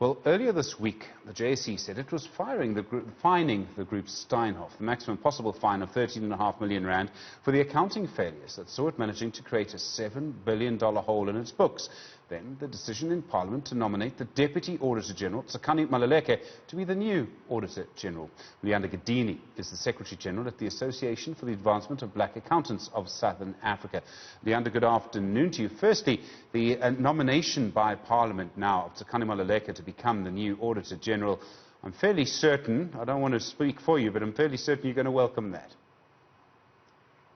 Well, earlier this week, the JSE said it was fining the group Steinhoff the maximum possible fine of R13.5 million for the accounting failures that saw it managing to create a $7 billion hole in its books. Then the decision in Parliament to nominate the Deputy Auditor-General, Tsakani Maluleke, to be the new Auditor-General. Luyanda Gidini is the Secretary-General at the Association for the Advancement of Black Accountants of Southern Africa. Luyanda, good afternoon to you. Firstly, the nomination by Parliament now of Tsakani Maluleke to become the new Auditor-General, I'm fairly certain, I don't want to speak for you, but I'm fairly certain you're going to welcome that.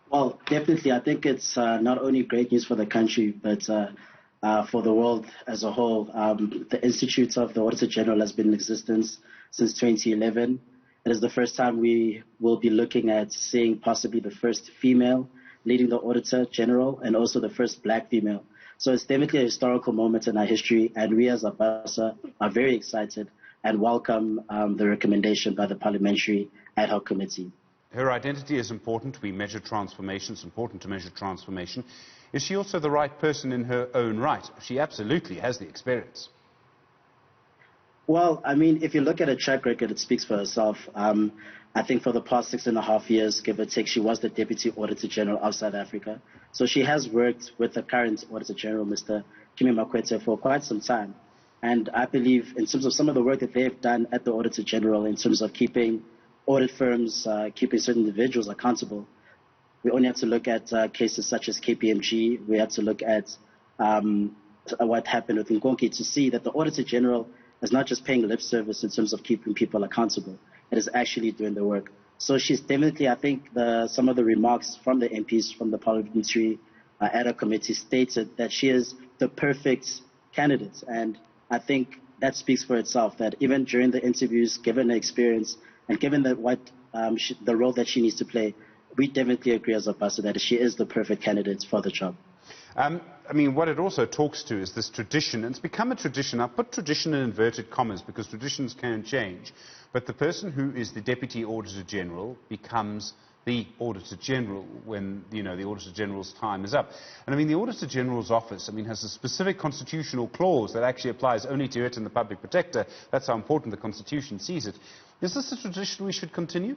Well, definitely. I think it's not only great news for the country, but for the world as a whole. The Institute of the Auditor-General has been in existence since 2011. It is the first time we will be looking at seeing possibly the first female leading the Auditor-General and also the first black female. So it's definitely a historical moment in our history, and we as ABASA are very excited and welcome the recommendation by the Parliamentary Ad Hoc Committee. Her identity is important. We measure transformation. It's important to measure transformation. Is she also the right person in her own right? She absolutely has the experience. Well, I mean, if you look at her track record, it speaks for herself. I think for the past 6.5 years, give or take, she was the Deputy Auditor-General of South Africa. So she has worked with the current Auditor-General, Mr. Maluleke, for quite some time. And I believe in terms of some of the work that they've done at the Auditor-General in terms of keeping audit firms, keeping certain individuals accountable, we only have to look at cases such as KPMG. We have to look at what happened with Nkonki to see that the Auditor-General is not just paying lip service in terms of keeping people accountable. It is actually doing the work. So she's definitely, I think, some of the remarks from the MPs from the Parliamentary Ad Hoc Committee stated that she is the perfect candidate. And I think that speaks for itself, that even during the interviews, given her experience and given the role that she needs to play, we definitely agree as ABASA that she is the perfect candidate for the job. I mean, what it also talks to is this tradition, and it's become a tradition. I put tradition in inverted commas because traditions can change, but the person who is the Deputy Auditor-General becomes the Auditor-General when, the Auditor-General's time is up. And I mean, the Auditor-General's office, has a specific constitutional clause that actually applies only to it and the Public Protector. That's how important the Constitution sees it. Is this a tradition we should continue?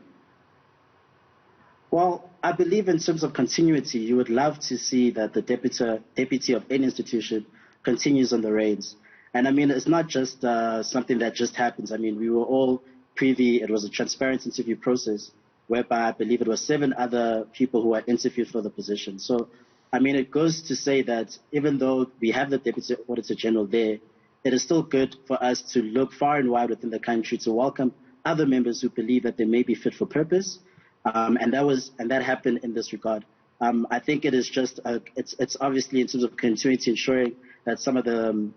Well, I believe in terms of continuity, you would love to see that the deputy of any institution continues on the reins. And it's not just something that just happens. We were all privy. It was a transparent interview process whereby I believe it was 7 other people who were interviewed for the position. So, it goes to say that even though we have the Deputy Auditor-General there, it is still good for us to look far and wide within the country to welcome other members who believe that they may be fit for purpose. And that happened in this regard. I think it is just it's obviously in terms of continuity, ensuring that some of the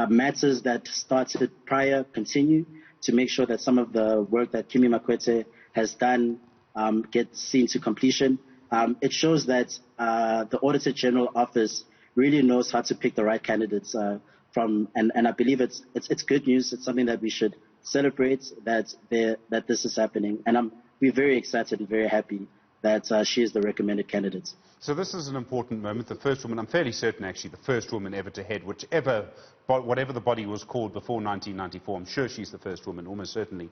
matters that started prior continue, to make sure that some of the work that Kimi Makwete has done gets seen to completion. It shows that the Auditor-General office really knows how to pick the right candidates and I believe it's good news. It's something that we should celebrate that this is happening, and we're very excited and very happy that she is the recommended candidate. So this is an important moment. The first woman, I'm fairly certain actually, the first woman ever to head whatever the body was called before 1994. I'm sure she's the first woman, almost certainly.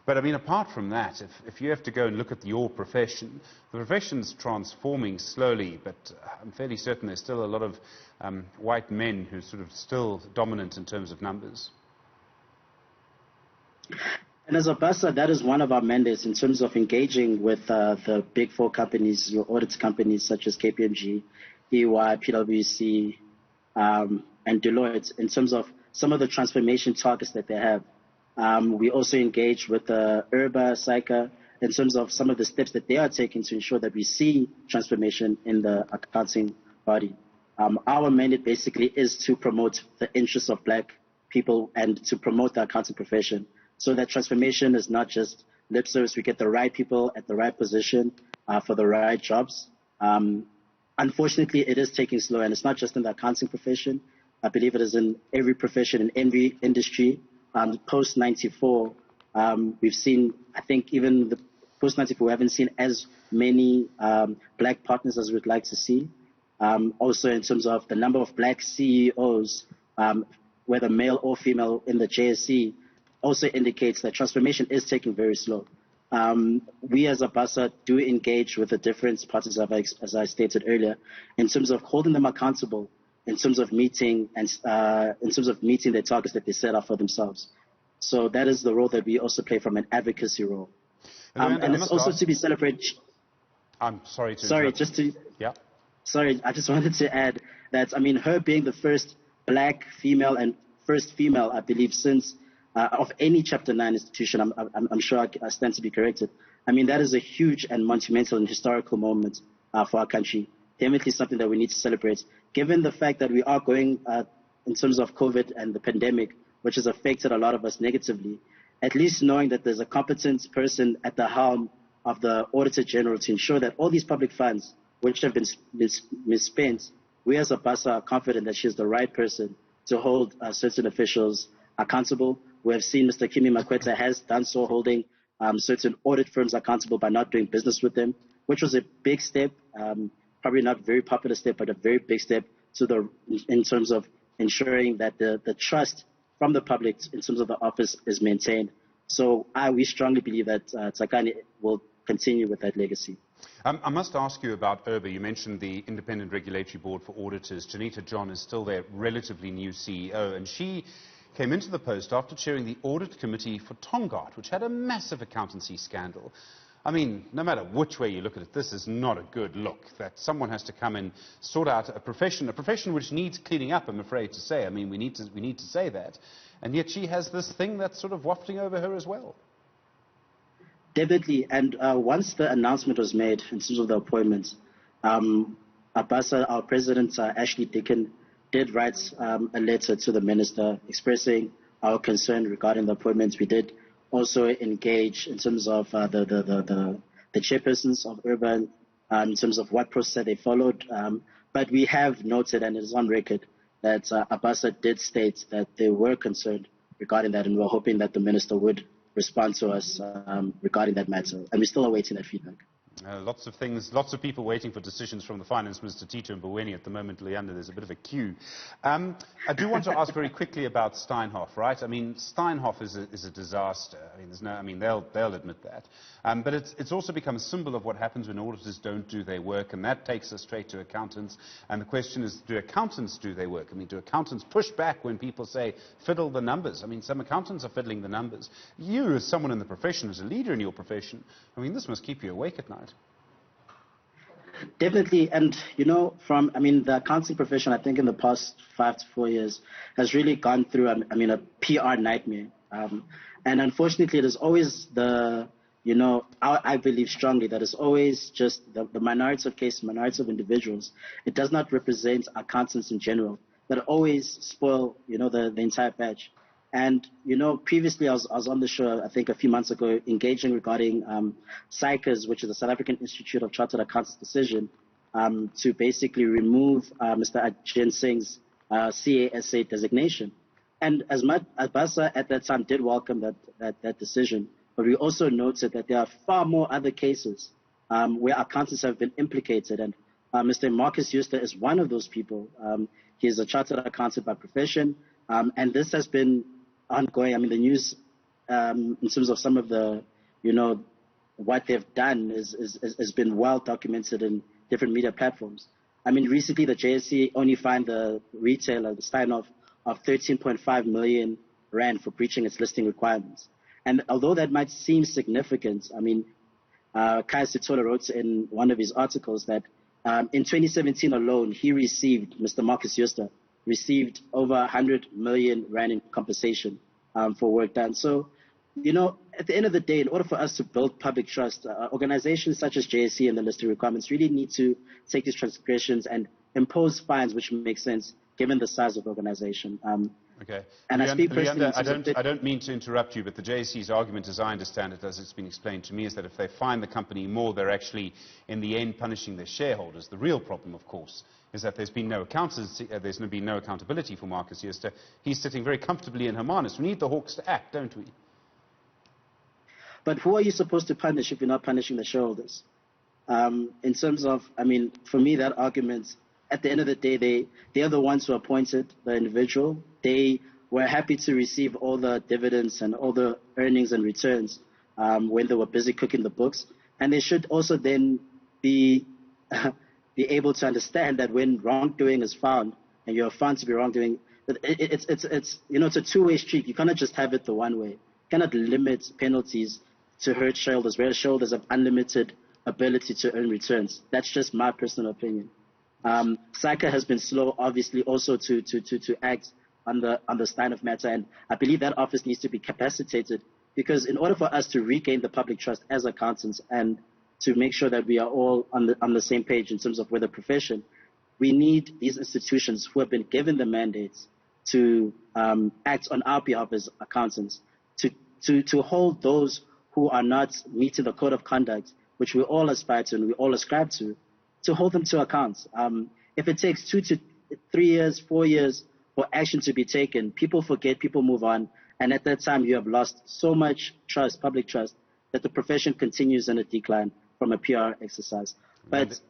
But apart from that, if you have to go and look at your profession, the profession's transforming slowly, but I'm fairly certain there's still a lot of white men who are sort of still dominant in terms of numbers. And as ABASA, that is one of our mandates in terms of engaging with the big 4 companies, your audit companies such as KPMG, EY, PwC, and Deloitte, in terms of some of the transformation targets that they have. We also engage with Urbanisation in terms of some of the steps that they are taking to ensure that we see transformation in the accounting body. Our mandate basically is to promote the interests of black people and to promote the accounting profession. So that transformation is not just lip service. We get the right people at the right position for the right jobs. Unfortunately, it is taking slow, and it's not just in the accounting profession. I believe it is in every profession, in every industry. Post-94, we've seen, I think even the post-94, we haven't seen as many black partners as we'd like to see. Also, in terms of the number of black CEOs, whether male or female, in the JSE also indicates that transformation is taking very slow. We as ABASA do engage with the different parties, as I stated earlier, in terms of holding them accountable, in terms of meeting their targets that they set out for themselves. So that is the role that we also play from an advocacy role. And it's also to be celebrated. I'm sorry to Sorry, interrupt. just to. Yeah. Sorry, I just wanted to add that, I mean, her being the first black female and first female, I believe, since of any Chapter 9 institution, I'm sure I stand to be corrected. I mean, that is a huge and monumental and historical moment for our country. Definitely something that we need to celebrate. Given the fact that we are going, in terms of COVID and the pandemic, which has affected a lot of us negatively, at least knowing that there's a competent person at the helm of the Auditor-General to ensure that all these public funds, which have been misspent, we as ABASA are confident that she is the right person to hold certain officials accountable. We have seen Mr. Kimi Makweta has done so, holding certain audit firms accountable by not doing business with them, which was a big step, probably not a very popular step, but a very big step in terms of ensuring that the trust from the public in terms of the office is maintained. So we strongly believe that Tsakani will continue with that legacy. I must ask you about URBA. You mentioned the Independent Regulatory Board for Auditors. Janita John is still their relatively new CEO, and she came into the post after chairing the Audit Committee for Tongaat, which had a massive accountancy scandal. I mean, no matter which way you look at it, this is not a good look, that someone has to come and sort out a profession which needs cleaning up, I'm afraid to say. I mean, we need to say that. And yet she has this thing that's sort of wafting over her as well. Definitely. And once the announcement was made in terms of the appointments, ABASA, our president, Ashley Dickon, did write a letter to the minister expressing our concern regarding the appointments. We did also engage in terms of the chairpersons of Urban, in terms of what process they followed. But we have noted, and it is on record, that ABASA did state that they were concerned regarding that, and we're hoping that the minister would respond to us regarding that matter. And we're still awaiting that feedback. Lots of people waiting for decisions from the Finance Minister, Tito Mboweni, at the moment, Luyanda. There's a bit of a queue. I do want to ask very quickly about Steinhoff, right? I mean, Steinhoff is a disaster. I mean, they'll admit that. But it's also become a symbol of what happens when auditors don't do their work, and that takes us straight to accountants. And the question is, do accountants do their work? I mean, do accountants push back when people say, fiddle the numbers? I mean, some accountants are fiddling the numbers. You, as someone in the profession, as a leader in your profession, I mean, this must keep you awake at night. Definitely. And, the accounting profession, I think in the past 5 to 4 years, has really gone through, a PR nightmare. And unfortunately, it is always I believe strongly that it's always just the minority of cases, minority of individuals. It does not represent accountants in general that always spoil, the entire batch. And, previously I was on the show, I think a few months ago, engaging regarding SAICA's, which is the South African Institute of Chartered Accountants decision, to basically remove Mr. Ajay Singh's CASA designation. And as much as ABASA at that time did welcome that decision, but we also noted that there are far more other cases where accountants have been implicated. And Mr. Marcus Juster is one of those people. He is a chartered accountant by profession. And this has been ongoing. I mean, the news, in terms of some of the, what they've done has been well documented in different media platforms. I mean, recently the JSE only fined the retailer, the Steinhoff, of 13.5 million rand for breaching its listing requirements. And although that might seem significant, I mean, Kaya Sitola wrote in one of his articles that in 2017 alone, Mr. Marcus Juster received over 100 million rand in compensation for work done. So, at the end of the day, in order for us to build public trust, organizations such as JSE and the listing requirements really need to take these transgressions and impose fines which make sense given the size of the organization. Okay. And I speak personally. I don't mean to interrupt you, but the JSE's argument, as I understand it, as it's been explained to me, is that if they fine the company more, they're actually, in the end, punishing their shareholders. The real problem, of course, is that there's been no accountability for Marcus Juster. He's sitting very comfortably in Hermanus. We need the hawks to act, don't we? But who are you supposed to punish if you're not punishing the shareholders? In terms of, for me, that argument, at the end of the day, they are the ones who appointed the individual. They were happy to receive all the dividends and all the earnings and returns when they were busy cooking the books. And they should also then be be able to understand that when wrongdoing is found and you're found to be wrongdoing, it's you know, it's a two-way street. You cannot just have it the one way. You cannot limit penalties to hurt shareholders, where shareholders have unlimited ability to earn returns. That's just my personal opinion. SACA has been slow, obviously, also to act on the Steinhoff matter, and I believe that office needs to be capacitated, because in order for us to regain the public trust as accountants and to make sure that we are all on the same page in terms of where the profession, we need these institutions who have been given the mandates to act on our behalf as accountants, to hold those who are not meeting the code of conduct, which we all aspire to and we all ascribe to hold them to account. If it takes 2 to 3 years, 4 years for action to be taken, people forget, people move on, and at that time you have lost so much trust, public trust, that the profession continues in a decline from a PR exercise. But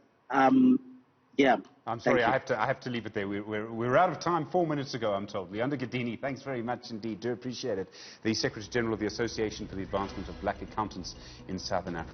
yeah. I'm sorry, I have to leave it there. We're out of time 4 minutes ago, I'm told. Luyanda Gidini, thanks very much indeed. Do appreciate it. The Secretary General of the Association for the Advancement of Black Accountants in Southern Africa.